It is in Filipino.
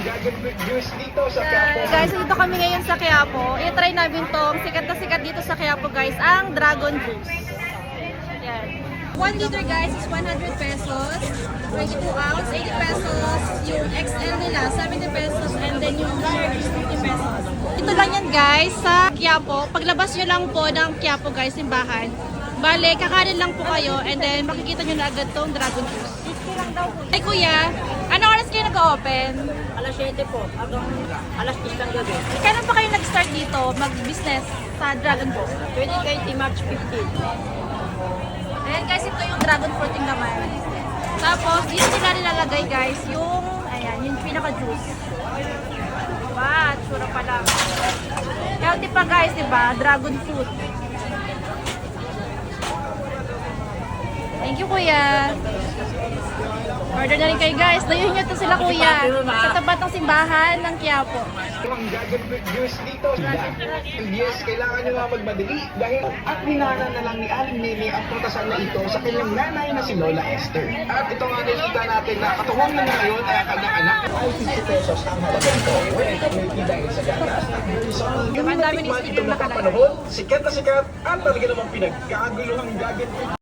dragon fruit juice dito sa Quiapo. Guys, dito kami ngayon sa Quiapo. I-try namin tong sikat na sikat dito sa Quiapo guys, ang dragon juice. Yan. 1 liter guys is 100 pesos. 22 ounce, 80 pesos. Yung XL nila, 70 pesos. And then yung large is 50 pesos. Ito lang yan guys sa Quiapo. Paglabas nyo lang po ng Quiapo guys, simbahan. Bale, kakanin lang po kayo and then makikita nyo na agad tong dragon juice. Ay kuya, ano oras kayo nag-open? Alas 7 po, hanggang alas 10 ng gabi. Kailan pa kayo nag-start dito mag-business sa dragon fruit? 2020 March 15. Ayan guys, ito yung dragon fruiting naman. Tapos, dito nila nilalagay guys yung, ayan, yung pinaka-juice. Diba? Tsura pa lang. Healthy pa guys, diba? Dragon fruit. Thank you kuya. Order na rin kayo guys. Dayuhin nyo to sila kuya. Sa tapat ng simbahan ng Quiapo. Ang dragon fruit juice dito. Yes, kailangan nyo nga magmadali dahil at minana na lang ni Aling Nini ang prutasan na ito sa kanyang nanay na si Lola Esther. At ito nga nilita natin na katuwang na ngayon ay ang kanyang anak ay 50 pesos ang halaga nito. Well, kami dahil sa ganas. Yung Ang dami ni natikman Steve itong nakalagay. napapanahon, sikat na sikat at talaga namang pinagkaguluhang dragon fruit